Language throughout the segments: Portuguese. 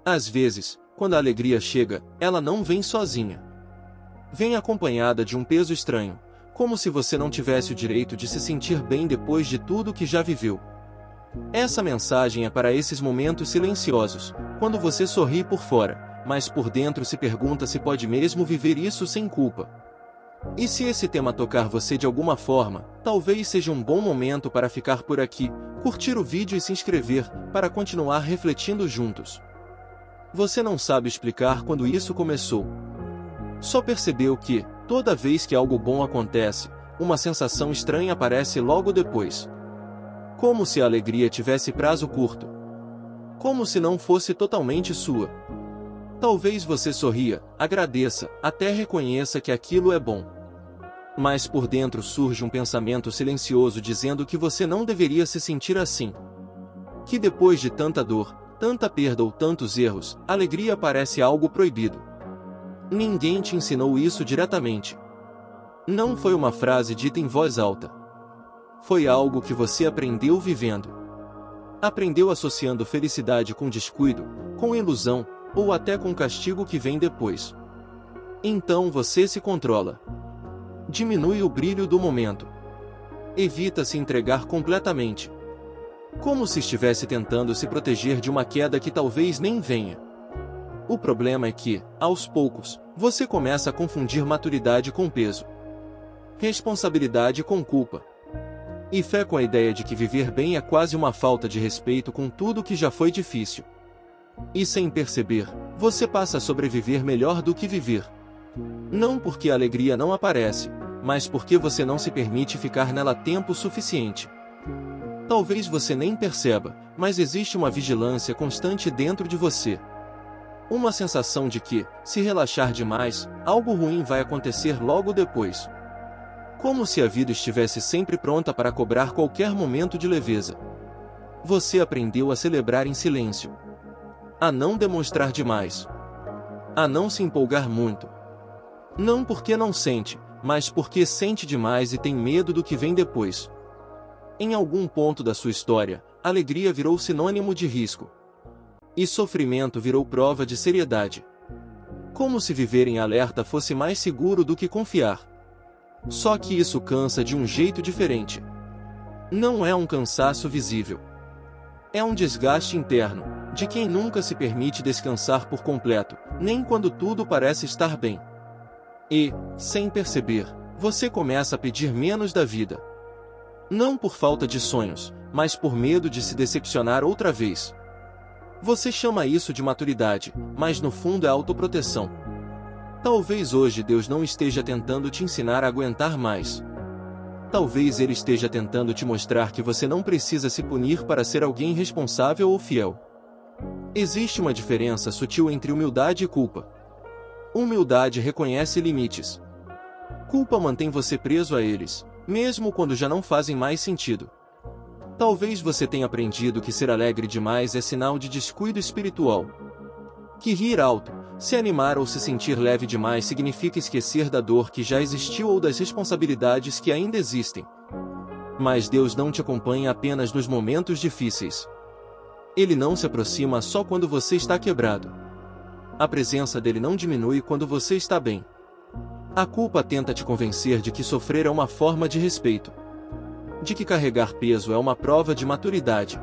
Às vezes, quando a alegria chega, ela não vem sozinha. Vem acompanhada de um peso estranho, como se você não tivesse o direito de se sentir bem depois de tudo que já viveu. Essa mensagem é para esses momentos silenciosos, quando você sorri por fora, mas por dentro se pergunta se pode mesmo viver isso sem culpa. E se esse tema tocar você de alguma forma, talvez seja um bom momento para ficar por aqui, curtir o vídeo e se inscrever, para continuar refletindo juntos. Você não sabe explicar quando isso começou. Só percebeu que, toda vez que algo bom acontece, uma sensação estranha aparece logo depois. Como se a alegria tivesse prazo curto. Como se não fosse totalmente sua. Talvez você sorria, agradeça, até reconheça que aquilo é bom. Mas por dentro surge um pensamento silencioso dizendo que você não deveria se sentir assim. Que depois de tanta dor, tanta perda ou tantos erros, alegria parece algo proibido. Ninguém te ensinou isso diretamente. Não foi uma frase dita em voz alta. Foi algo que você aprendeu vivendo. Aprendeu associando felicidade com descuido, com ilusão, ou até com castigo que vem depois. Então você se controla. Diminui o brilho do momento. Evita se entregar completamente. Como se estivesse tentando se proteger de uma queda que talvez nem venha. O problema é que, aos poucos, você começa a confundir maturidade com peso. Responsabilidade com culpa. E fé com a ideia de que viver bem é quase uma falta de respeito com tudo que já foi difícil. E sem perceber, você passa a sobreviver melhor do que viver. Não porque a alegria não aparece, mas porque você não se permite ficar nela tempo suficiente. Talvez você nem perceba, mas existe uma vigilância constante dentro de você. Uma sensação de que, se relaxar demais, algo ruim vai acontecer logo depois. Como se a vida estivesse sempre pronta para cobrar qualquer momento de leveza. Você aprendeu a celebrar em silêncio. A não demonstrar demais. A não se empolgar muito. Não porque não sente, mas porque sente demais e tem medo do que vem depois. Em algum ponto da sua história, alegria virou sinônimo de risco. E sofrimento virou prova de seriedade. Como se viver em alerta fosse mais seguro do que confiar. Só que isso cansa de um jeito diferente. Não é um cansaço visível. É um desgaste interno, de quem nunca se permite descansar por completo, nem quando tudo parece estar bem. E, sem perceber, você começa a pedir menos da vida. Não por falta de sonhos, mas por medo de se decepcionar outra vez. Você chama isso de maturidade, mas no fundo é autoproteção. Talvez hoje Deus não esteja tentando te ensinar a aguentar mais. Talvez Ele esteja tentando te mostrar que você não precisa se punir para ser alguém responsável ou fiel. Existe uma diferença sutil entre humildade e culpa. Humildade reconhece limites. Culpa mantém você preso a eles, mesmo quando já não fazem mais sentido. Talvez você tenha aprendido que ser alegre demais é sinal de descuido espiritual. Que rir alto, se animar ou se sentir leve demais significa esquecer da dor que já existiu ou das responsabilidades que ainda existem. Mas Deus não te acompanha apenas nos momentos difíceis. Ele não se aproxima só quando você está quebrado. A presença dele não diminui quando você está bem. A culpa tenta te convencer de que sofrer é uma forma de respeito. De que carregar peso é uma prova de maturidade.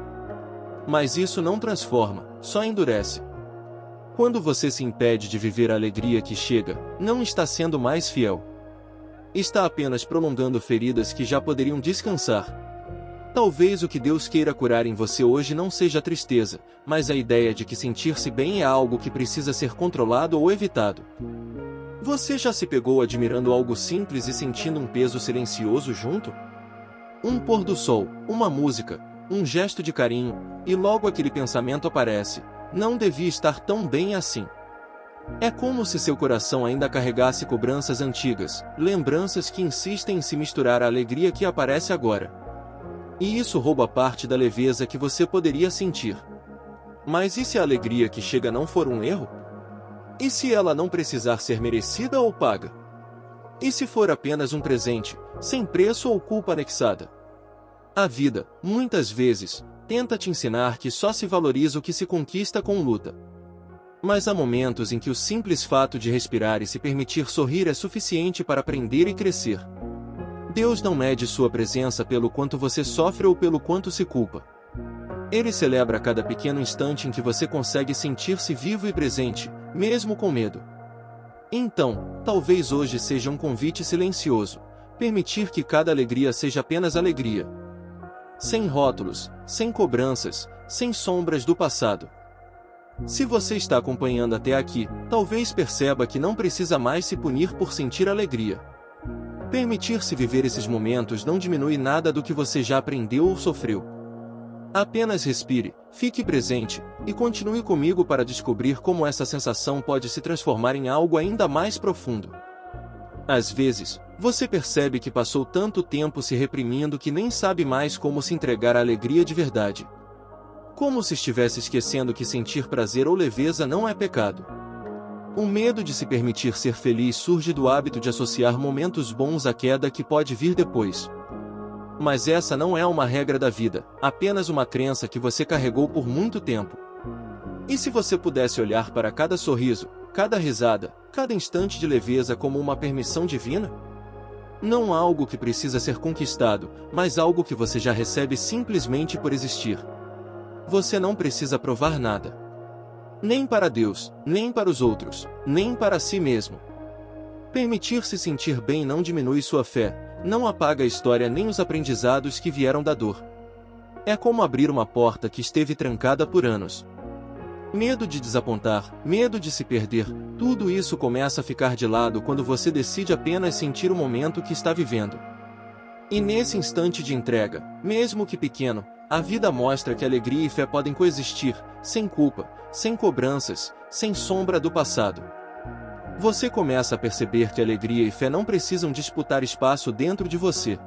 Mas isso não transforma, só endurece. Quando você se impede de viver a alegria que chega, não está sendo mais fiel. Está apenas prolongando feridas que já poderiam descansar. Talvez o que Deus queira curar em você hoje não seja a tristeza, mas a ideia de que sentir-se bem é algo que precisa ser controlado ou evitado. Você já se pegou admirando algo simples e sentindo um peso silencioso junto? Um pôr do sol, uma música, um gesto de carinho, e logo aquele pensamento aparece: não devia estar tão bem assim. É como se seu coração ainda carregasse cobranças antigas, lembranças que insistem em se misturar à alegria que aparece agora. E isso rouba parte da leveza que você poderia sentir. Mas e se a alegria que chega não for um erro? E se ela não precisar ser merecida ou paga? E se for apenas um presente, sem preço ou culpa anexada? A vida, muitas vezes, tenta te ensinar que só se valoriza o que se conquista com luta. Mas há momentos em que o simples fato de respirar e se permitir sorrir é suficiente para aprender e crescer. Deus não mede sua presença pelo quanto você sofre ou pelo quanto se culpa. Ele celebra cada pequeno instante em que você consegue sentir-se vivo e presente, mesmo com medo. Então, talvez hoje seja um convite silencioso, permitir que cada alegria seja apenas alegria. Sem rótulos, sem cobranças, sem sombras do passado. Se você está acompanhando até aqui, talvez perceba que não precisa mais se punir por sentir alegria. Permitir-se viver esses momentos não diminui nada do que você já aprendeu ou sofreu. Apenas respire, fique presente, e continue comigo para descobrir como essa sensação pode se transformar em algo ainda mais profundo. Às vezes, você percebe que passou tanto tempo se reprimindo que nem sabe mais como se entregar à alegria de verdade. Como se estivesse esquecendo que sentir prazer ou leveza não é pecado. O medo de se permitir ser feliz surge do hábito de associar momentos bons à queda que pode vir depois. Mas essa não é uma regra da vida, apenas uma crença que você carregou por muito tempo. E se você pudesse olhar para cada sorriso, cada risada, cada instante de leveza como uma permissão divina? Não algo que precisa ser conquistado, mas algo que você já recebe simplesmente por existir. Você não precisa provar nada. Nem para Deus, nem para os outros, nem para si mesmo. Permitir-se sentir bem não diminui sua fé, não apaga a história nem os aprendizados que vieram da dor. É como abrir uma porta que esteve trancada por anos. Medo de desapontar, medo de se perder, tudo isso começa a ficar de lado quando você decide apenas sentir o momento que está vivendo. E nesse instante de entrega, mesmo que pequeno, a vida mostra que alegria e fé podem coexistir, sem culpa, sem cobranças, sem sombra do passado. Você começa a perceber que alegria e fé não precisam disputar espaço dentro de você.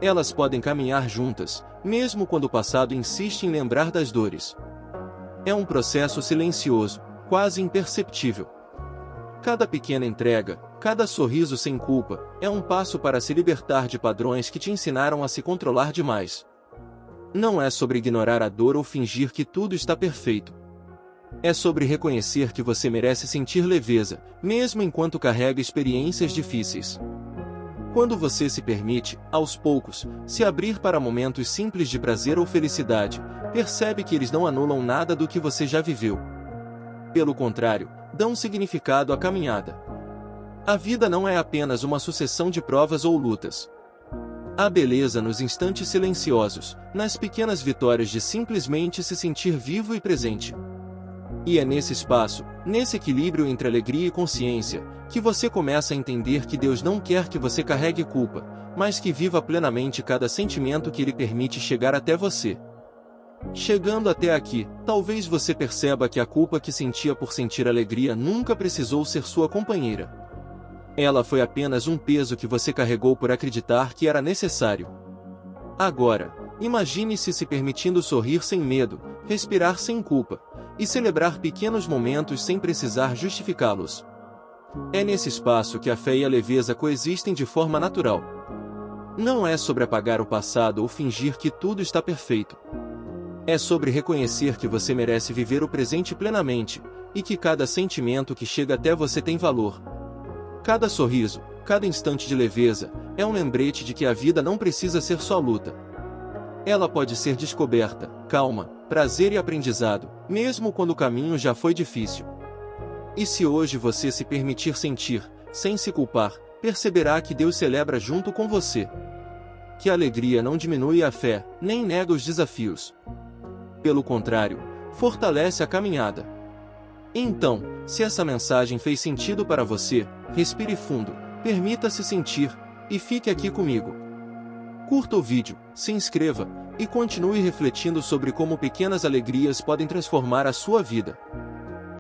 Elas podem caminhar juntas, mesmo quando o passado insiste em lembrar das dores. É um processo silencioso, quase imperceptível. Cada pequena entrega, cada sorriso sem culpa, é um passo para se libertar de padrões que te ensinaram a se controlar demais. Não é sobre ignorar a dor ou fingir que tudo está perfeito. É sobre reconhecer que você merece sentir leveza, mesmo enquanto carrega experiências difíceis. Quando você se permite, aos poucos, se abrir para momentos simples de prazer ou felicidade, percebe que eles não anulam nada do que você já viveu. Pelo contrário, dão significado à caminhada. A vida não é apenas uma sucessão de provas ou lutas. Há beleza nos instantes silenciosos, nas pequenas vitórias de simplesmente se sentir vivo e presente. E é nesse espaço, nesse equilíbrio entre alegria e consciência, que você começa a entender que Deus não quer que você carregue culpa, mas que viva plenamente cada sentimento que Ele permite chegar até você. Chegando até aqui, talvez você perceba que a culpa que sentia por sentir alegria nunca precisou ser sua companheira. Ela foi apenas um peso que você carregou por acreditar que era necessário. Agora, imagine-se se permitindo sorrir sem medo, respirar sem culpa, e celebrar pequenos momentos sem precisar justificá-los. É nesse espaço que a fé e a leveza coexistem de forma natural. Não é sobre apagar o passado ou fingir que tudo está perfeito. É sobre reconhecer que você merece viver o presente plenamente, e que cada sentimento que chega até você tem valor. Cada sorriso, cada instante de leveza, é um lembrete de que a vida não precisa ser só luta. Ela pode ser descoberta, calma, prazer e aprendizado, mesmo quando o caminho já foi difícil. E se hoje você se permitir sentir, sem se culpar, perceberá que Deus celebra junto com você. Que a alegria não diminui a fé, nem nega os desafios. Pelo contrário, fortalece a caminhada. Então, se essa mensagem fez sentido para você, respire fundo, permita-se sentir, e fique aqui comigo. Curta o vídeo, se inscreva, e continue refletindo sobre como pequenas alegrias podem transformar a sua vida.